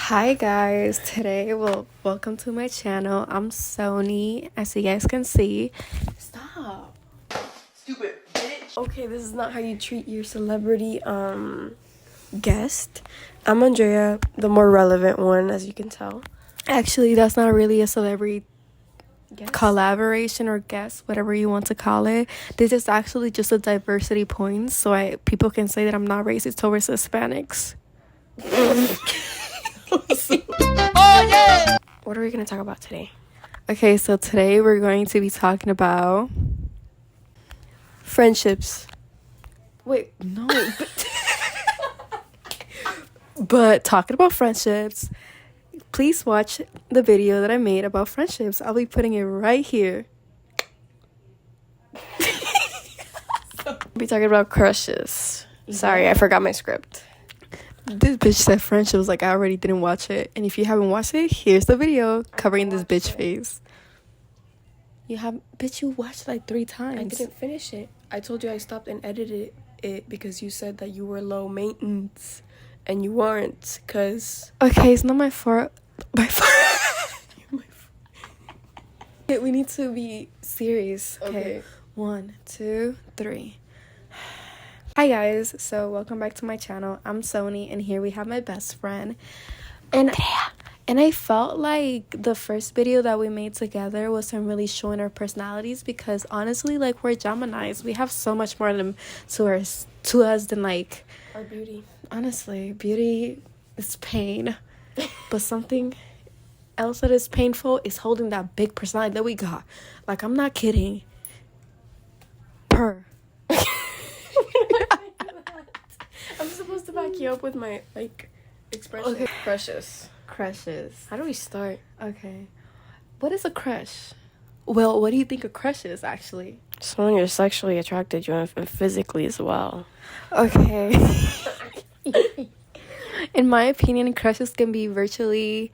Hi guys, welcome to my channel. I'm Sony, as you guys can see. Stop. Stupid bitch. Okay, this is not how you treat your celebrity guest. I'm Andrea, the more relevant one, as you can tell. Actually, that's not really a celebrity collaboration or guest, whatever you want to call it. This is actually just a diversity point, so people can say that I'm not racist towards Hispanics. Oh yeah! What are we going to talk about today? Okay, so today we're going to be talking about friendships. Wait, no. But talking about friendships, please watch the video that I made about friendships. I'll be putting it right here. I'll be talking about crushes. Sorry, I forgot my script. This bitch said friendships like I already didn't watch it. And if you haven't watched it, here's the video covering this bitch face. Bitch, you watched it like 3 times. I didn't finish it. I told you I stopped and edited it because you said that you were low maintenance. And you weren't, because... Okay, it's not my fault. My fault. We need to be serious. Okay. 1, 2, 3. Hi guys, so welcome back to my channel. I'm Sony, and here we have my best friend. And I felt like the first video that we made together wasn't really showing our personalities, because honestly, like, we're Geminis. We have so much more to us than like Our beauty. Honestly, beauty is pain. But something else that is painful is holding that big personality that we got. Like, I'm not kidding. I'm supposed to back you up with my, expression. Okay. Crushes. Crushes. How do we start? Okay. What is a crush? Well, what do you think a crush is, actually? Someone you're sexually attracted to and physically as well. Okay. In my opinion, crushes can be Virtually?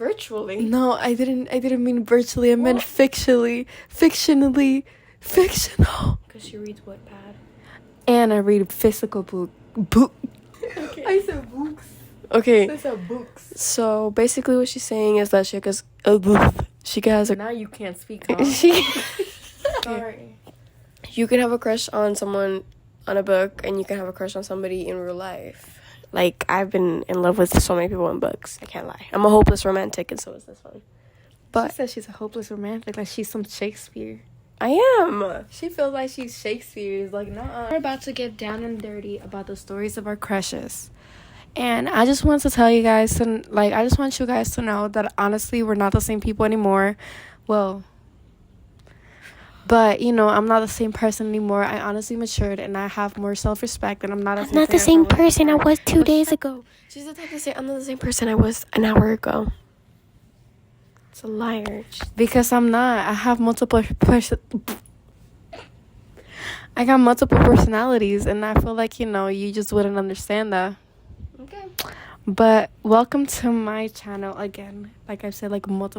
No, I didn't mean virtually. I meant fictionally. Fictional. Because she reads Wattpad. And I read physical book. Okay. I said books. Okay. I said books. So basically what she's saying is that she has a... Now you can't speak, huh? Sorry. You can have a crush on someone on a book, and you can have a crush on somebody in real life. Like, I've been in love with so many people in books. I can't lie. I'm a hopeless romantic, and so is this one. But she says she's a hopeless romantic, like she's some Shakespeare. I am. She feels like she's Shakespeare. It's like, nah. We're about to get down and dirty about the stories of our crushes. And I just want to tell you guys, I just want you guys to know that honestly, we're not the same people anymore. Well, but, I'm not the same person anymore. I honestly matured, and I have more self-respect, and I'm not the same person I was 2 days ago. She's the type to say, I'm not the same person I was an hour ago. It's a liar. Because I'm not. I have I got multiple personalities, and I feel like, you just wouldn't understand that. Okay. But welcome to my channel again. Like I've said, a bunch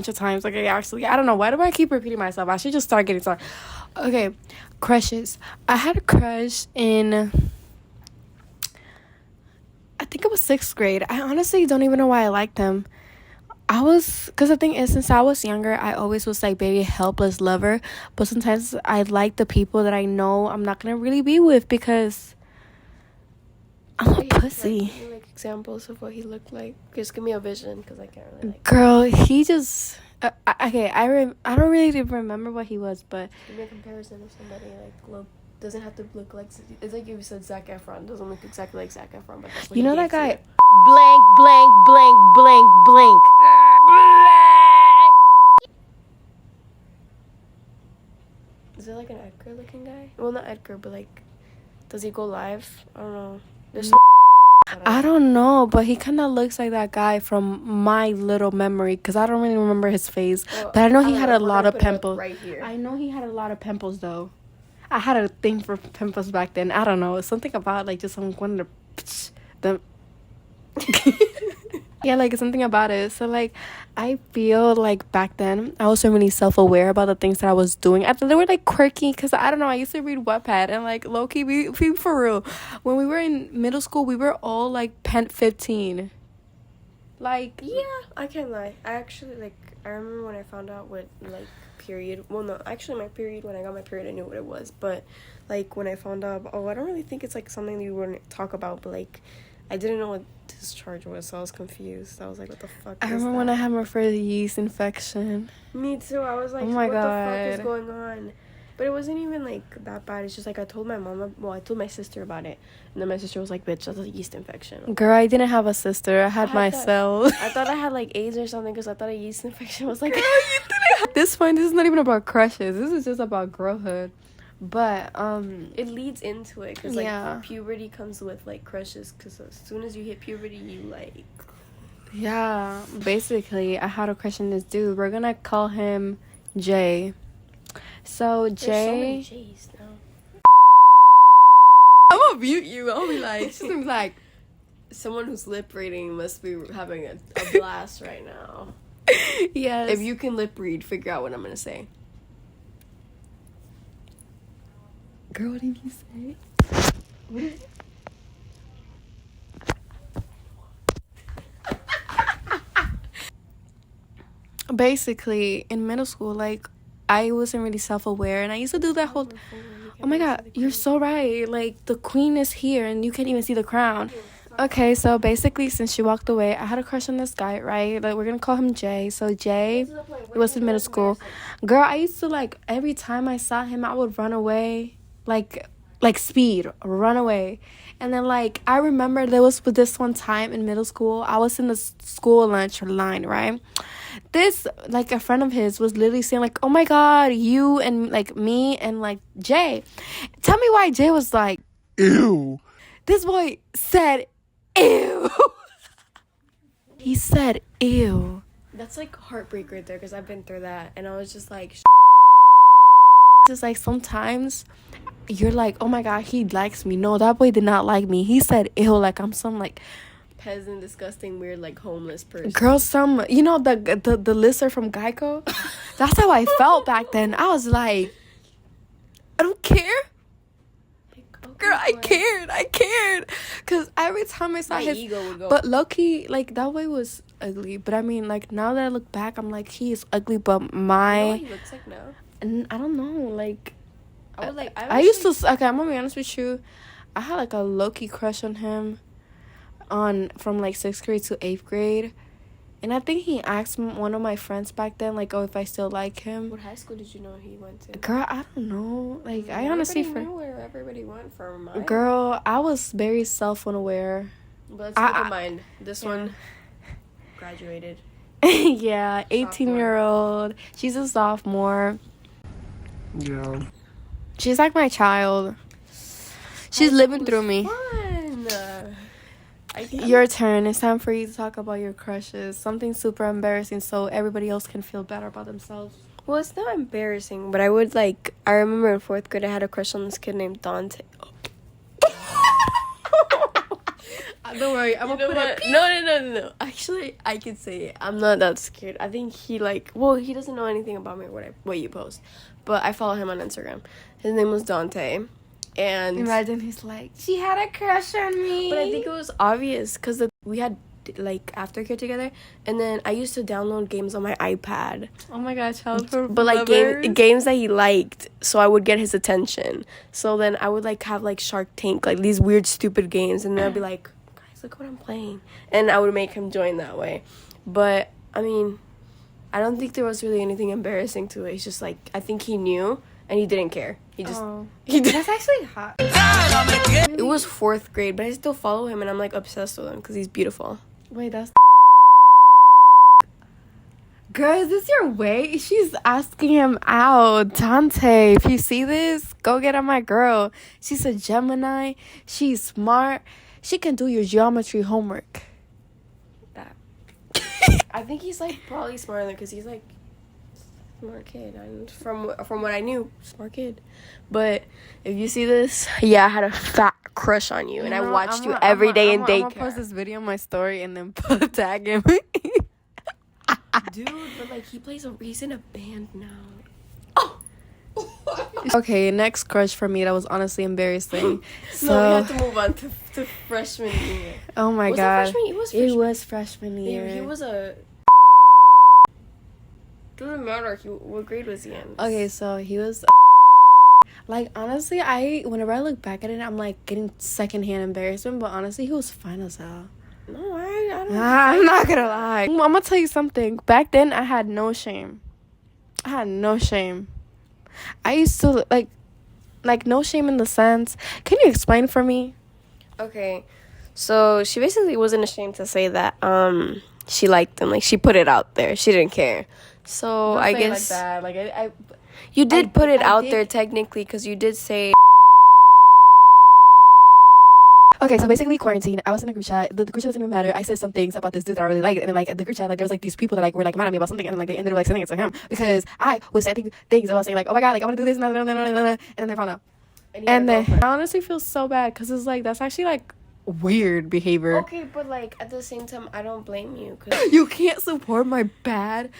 of times. I don't know. Why do I keep repeating myself? I should just start getting started. Okay, crushes. I had a crush in, I think it was 6th grade. I honestly don't even know why I liked him. Because the thing is, since I was younger, I always was like baby helpless lover. But sometimes I like the people that I know I'm not gonna really be with because I'm a pussy. Like examples of what he looked like. Just give me a vision, because I can't really Girl, he just okay. I don't really remember what he was, but give me a comparison of somebody doesn't have to look like. It's like you said Zac Efron doesn't look exactly like Zac Efron, but that's what that guy. Blank, blank, blank, blank, blank. Is it like an Edgar looking guy? Well, not Edgar, but does he go live? I don't know. There's I don't know, but he kind of looks like that guy from My Little Memory, because I don't really remember his face. Well, but I know he had a lot of pimples. Right here. I know he had a lot of pimples, though. I had a thing for pimples back then. I don't know. Something about, just one of them. Yeah, something about it. So, I feel like back then, I wasn't really self-aware about the things that I was doing. I thought they were, quirky, because, I don't know, I used to read Wattpad, and, low-key, be for real. When we were in middle school, we were all, 15. Like, Yeah, I can't lie. I actually, like, I remember when I found out what, like, period. Well, no, actually, my period, when I got my period, I knew what it was. But, like, when I found out, I don't really think it's, like, something you wouldn't talk about. But, like, I didn't know what discharge was, so I was confused. I was like, what the fuck I is remember that? when I had my first yeast infection. Me too. I was like, Oh my what the fuck is God. going on? But it wasn't even, like, that bad. It's just, like, I told my mom, I told my sister about it. And then my sister was like, bitch, that's a yeast infection. Girl, I didn't have a sister. I had myself. I thought I had, like, AIDS or something because I thought a yeast infection was, like... Girl, you didn't have... This is not even about crushes. This is just about girlhood. But, It leads into it because, like, yeah. puberty comes with, like, crushes because as soon as you hit puberty, you, like... Yeah, basically, I had a crush on this dude. We're gonna call him Jay. So, There's so many Jay... J's now. I'm gonna mute you. I'll be like... She's gonna be like... Someone who's lip reading must be having a blast right now. Yes. If you can lip read, figure out what I'm gonna say. Girl, what did you say? What did you... Basically, in middle school, like, I wasn't really self-aware, and I used to do that whole... Oh my God, you're so right. Like, the queen is here, and you can't even see the crown. Okay, so basically, since she walked away, I had a crush on this guy, right? Like, we're gonna call him Jay. So, Jay, it was in middle school. Girl, I used to, like, every time I saw him, I would run away. Like speed, run away. And then, like, I remember there was this one time in middle school, I was in the school lunch line, right? This, like, a friend of his was literally saying, like, oh my God, you and, like, me and, like, Jay. Tell me why Jay was like, ew. This boy said, ew. He said, ew. That's, like, heartbreak right there because I've been through that. And I was just like... Just, like, sometimes... You're like, oh my God, he likes me. No, that boy did not like me. He said, ew, like I'm some like peasant, disgusting, weird, like homeless person. Girl, some, you know, the lister from Geico. That's how I felt back then. I was like, I don't care. Like, okay, Girl, I cared, cause every time I saw my his ego would go. but low-key, like that way was ugly. But I mean, like now that I look back, I'm like, he is ugly. But my, you know what he looks like now? and I don't know, like. I used to, okay, I'm gonna be honest with you, I had like a low-key crush on him from like 6th grade to 8th grade, and I think he asked one of my friends back then, like, oh, if I still like him. What high school did you know he went to? Girl, I don't know, like, I honestly knew where everybody went from. Girl, I was very self-unaware. But let's keep in mind, this one graduated. Yeah, 18-year-old, she's a sophomore. Yeah. She's like my child. She's living through me. Fun. Your turn. It's time for you to talk about your crushes. Something super embarrassing so everybody else can feel better about themselves. Well, it's not embarrassing, but I remember in 4th grade I had a crush on this kid named Dante. Don't worry, I'm gonna put it. No. Actually, I can say it. I'm not that scared. I think he he doesn't know anything about me or what you post. But I follow him on Instagram. His name was Dante. And Imagine he's like, she had a crush on me. but I think it was obvious because we had like aftercare together, and then I used to download games on my iPad. Oh my God, childhood. But like games that he liked, so I would get his attention. So then I would like have like Shark Tank, like these weird stupid games, and then I'd be like, guys, look what I'm playing, and I would make him join that way. But I mean, I don't think there was really anything embarrassing to it. It's just like I think he knew and he didn't care. He did. That's actually hot. It was 4th grade, but I still follow him and I'm like obsessed with him because he's beautiful. Wait, that's. Girl, is this your way? She's asking him out. Dante, if you see this, go get on my girl. She's a Gemini. She's smart. She can do your geometry homework. That. I think he's like probably smarter because he's like smart kid. And from what I knew, smart kid. But if you see this, yeah, I had a fat crush on you, and I watched you every day in daycare. I'm gonna post this video on my story and then tag him. Dude, but like he's in a band now. Oh. Okay, next crush for me that was honestly embarrassing. So No, we have to move on to freshman year. oh my Was god, it freshman? it was freshman year. He was a. Doesn't matter. What grade was he in? Okay, so he was. Like, honestly, whenever I look back at it, I'm, like, getting secondhand embarrassment. But, honestly, he was fine as hell. No, I don't. I'm not gonna lie. I'm gonna tell you something. Back then, I had no shame. I used to, like, no shame in the sense. Can you explain for me? Okay. So, she basically wasn't ashamed to say that, she liked him. Like, she put it out there. She didn't care. So, Don't I say guess. Like that. Like, You did put it out did. there technically because you did say. Okay, so basically quarantine. I was in a group chat. The group chat doesn't even matter. I said some things about this dude that I really liked, and then like the group chat, like there was like these people that like were like mad at me about something, and like they ended up like sending it to him because I was sending things about saying like, oh my god, like I want to do this, and then they found out. And then I honestly feel so bad because it's like that's actually like weird behavior. Okay, but like at the same time, I don't blame you because You can't support my bad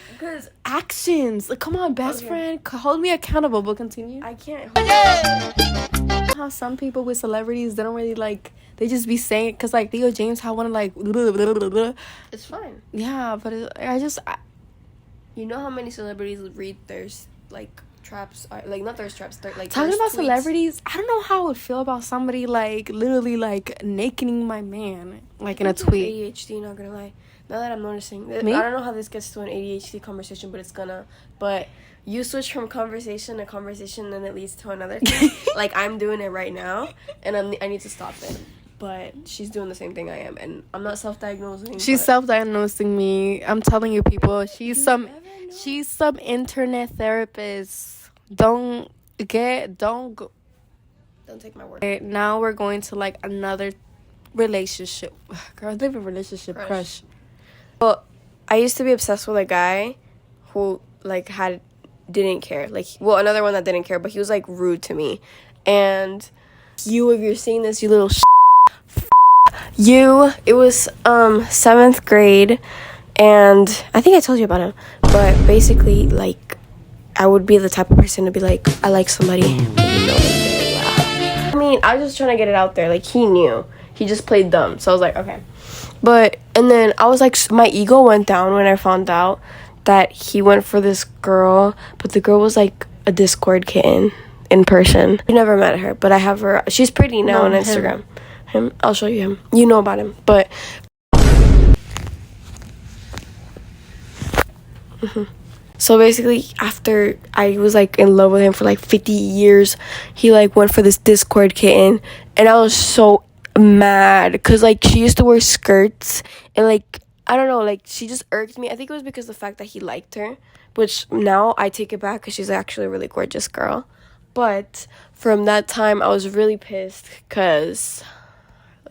actions. Like, come on, best friend, hold me accountable. But continue. I can't. How some people with celebrities, they don't really like. They just be saying because like Theo James, how want to like. It's fine. Yeah, but You know how many celebrities read their like traps, like not thirst traps, like talking about tweets? celebrities. I don't know how I would feel about somebody like literally like nakeding my man like in a tweet. ADHD, not gonna lie. Now that I'm noticing, Me? I don't know how this gets to an ADHD conversation, but it's gonna. But you switch from conversation to conversation, and it leads to another thing. Like I'm doing it right now, and I need to stop it. But she's doing the same thing I am, and I'm not self-diagnosing. She's self-diagnosing me. I'm telling you, people. She's some internet therapist. Don't go. Don't take my word. Okay, now we're going to like another relationship. Girl, I think a relationship crush. Well, I used to be obsessed with a guy who like didn't care. Like, well, another one that didn't care, but he was like rude to me. And if you're seeing this, you little it was 7th grade, and I think I told you about him. But basically, like, I would be the type of person to be like, I like somebody. You know very well. I mean, I was just trying to get it out there. Like, he knew. He just played dumb. So I was like, okay. And then I was like, my ego went down when I found out that he went for this girl, but the girl was like a Discord kitten in person. I never met her, but I have her. She's pretty now on Instagram. Him, I'll show you him. You know about him, but. So basically, after I was like in love with him for like 50 years, he like went for this Discord kitten, and I was so mad because like she used to wear skirts and like I don't know, like she just irked me. I think it was because of the fact that he liked her, which now I take it back because she's actually a really gorgeous girl. But from that time, I was really pissed because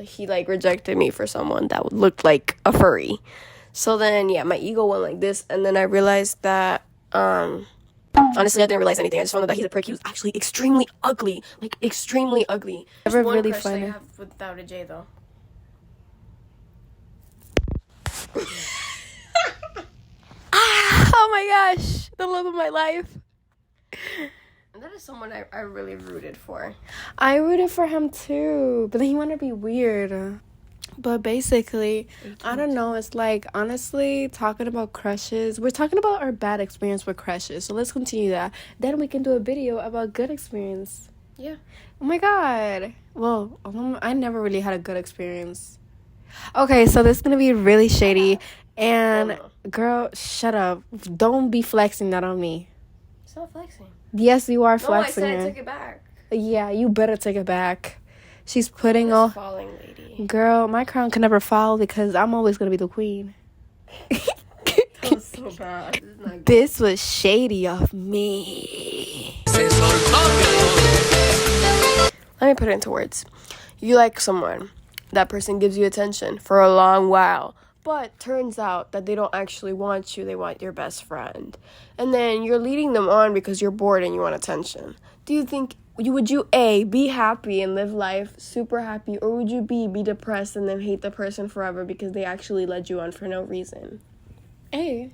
he like rejected me for someone that looked like a furry. So then, yeah, my ego went like this, and then I realized that, honestly, I didn't realize anything. I just found out that he's a prick. He was actually extremely ugly. Like, extremely ugly. Never one really crush funny. that I have without a J, though. Oh my gosh, the love of my life. And that is someone I really rooted for. I rooted for him too, but then he wanted to be weird. But basically, I don't know, it's like, honestly, talking about crushes, we're talking about our bad experience with crushes, so let's continue that. Then we can do a video about good experience. Yeah. Oh my god. Well, I never really had a good experience. Okay, so this is gonna be really shady, and girl, shut up. Don't be flexing that on me. It's not flexing. Yes, you are flexing. No, I said I took it back. Yeah, you better take it back. She's putting all all... falling lady. Girl, my crown can never fall because I'm always going to be the queen. That was so bad. This is not good. This was shady of me. Let me put it into words. You like someone. That person gives you attention for a long while. But turns out that they don't actually want you. They want your best friend. And then you're leading them on because you're bored and you want attention. Do you think... Would you A, be happy and live life super happy, or would you B, be depressed and then hate the person forever because they actually led you on for no reason? A.